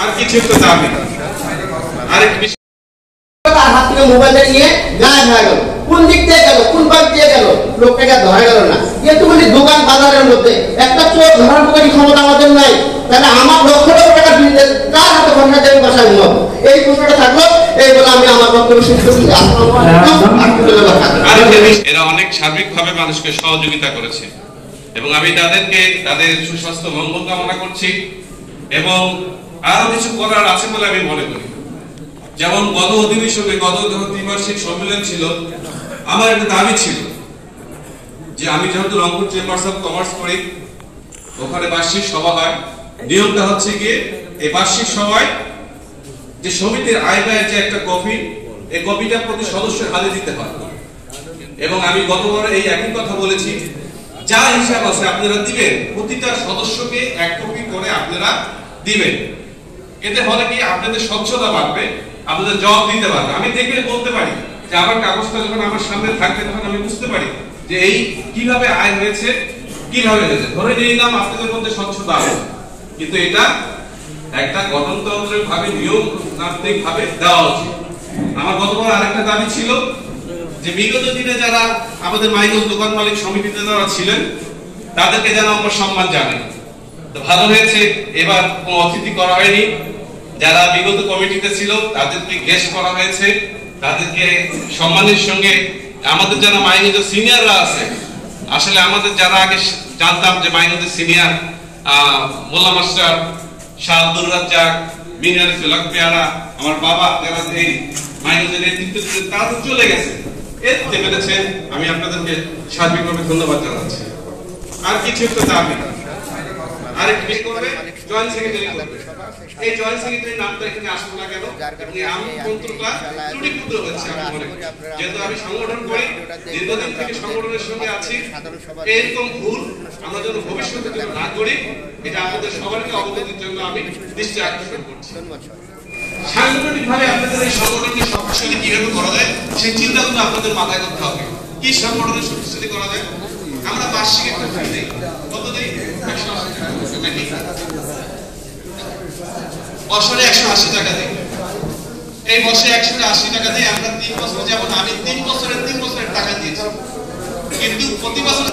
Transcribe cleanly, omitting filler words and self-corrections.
আর কিছু তো দাবি আরেক তার হাত থেকে মোবাইলটা নিয়ে গায়েব হয়ে গেল। কোন দিক দিয়ে গেল, কোন বাগ দিয়ে গেল, লোকটাকে ধরা গেল না। এতগুলি দোকান বাজারের মধ্যে একটা চোর ধরার মতো ক্ষমতা আমাদের নাই। তাহলে আমার লক্ষ লক্ষ টাকা বিজনেস কার হাতে ঘটনা দেবে বাসায় ঘুমাবো? এই প্রশ্নটা থাকলো। এই বলে আমি আমার বক্তব্য শেষ করছি। এরা অনেক সার্বিকভাবে মানুষকে সহযোগিতা করেছে এবং আমি তাদেরকে তাদের সুস্বাস্থ্য মঙ্গল কামনা করছি এবং আরো কিছু করার আছে বলে আমি মনে করি। যেমন গত অধিবেশনে গত দ্বিবার্ষিক সম্মেলন ছিল, আমার একটা দাবি ছিল যে আমি যেহেতু রংপুর চেম্বার্স অফ কমার্স করি, ওখানে বার্ষিক সভা হয়। নিয়মটা হচ্ছে গিয়ে এই বার্ষিক সভায় যে সমিতির আয় ব্যয়ের যে একটা কপি, এই কপিটা প্রতি সদস্যের হাতে দিতে হয় এবং আমি গতবার এই একই কথা বলেছি, যা হিসাব আছে আপনারা দিবেন, প্রতিটা সদস্যকে এক কপি করে আপনারা দিবেন। এতে ফলে কি আপনাদের স্বচ্ছতা বাড়বে, আপনাদের জবাব দিতে পারবে। আমি দেখলে বলতে পারি যে আমার কাগজটা যখন আমার সামনে থাকবে তখন আমি বুঝতে পারি যে এই কিভাবে আয় হয়েছে, কিভাবে হয়েছে। ধরে নিলাম আপনাদের মধ্যে স্বচ্ছতা আছে, কিন্তু এটা একটা গঠনতন্ত্রের ভাবে নিয়ম তান্ত্রিক ভাবে দেওয়া উচিত। আমার গতবার আরেকটা দাবি ছিল যে বিগত দিনে যারা আমাদের মাইনস দোকান মালিক সমিতিতে যারা ছিলেন তাদেরকে যেন আমরা সম্মান জানাই। তো ভালো হয়েছে এবার কোনো অতিথি করা হয়নি, যারা বিগত কমিটিতে ছিল তাদেরকে গেস্ট করা হয়েছে, তাদেরকে সম্মানের সঙ্গে আমাদের যারা মাইনসের সিনিয়ররা আছে, আসলে আমাদের যারা আগে জানতাম যে মাইনসের সিনিয়র মোল্লা মাস্টার, শাহ আব্দুর রাজ্জাক, মিনার ফিলাক পেয়ারা, আমার বাবা যারা এই মাইনসের নেতৃত্ব দিতেন তারা তো চলে গেছে। এতে পেরেছেন, আমি আপনাদেরকে সার্বিকভাবে ধন্যবাদ জানাচ্ছি। আর কিছু তো দাবি আরেক বিয়ে করবে, জয়েন্ট সেক্রেটারি করবে। এই জয়েন্ট সেক্রেটারি নামটা এখানে আসলো না কেন? এই আমন্ত্রণটা ত্রুটিপুত্র হচ্ছে আমি মনে করি। যেহেতু আমি সংগঠন করি, দীর্ঘদিন থেকে সংগঠনের সঙ্গে আছি, এরকম ভুল আমরা যেন ভবিষ্যতে যেন না করি, এটা আমাদের সবাইকে অবগতির জন্য আমি দৃষ্টি আকর্ষণ করছি। সাংগঠনিকভাবে আপনাদের এই সংগঠনকে শক্তিশালী কিভাবে করা যায় সেই চিন্তা কিন্তু আপনাদের মাথায় করতে হবে। কি সংগঠনের শক্তিশালী করা যায়? আমরা বার্ষিক একটা ফি দিই, কত দিই? 180 টাকা। বছরে 180 টাকা দিই। এই বছরে 180 টাকা দিয়ে আমরা 3 বছর, যেমন আমি 3 বছরের টাকা দিয়েছি, কিন্তু প্রতি বছর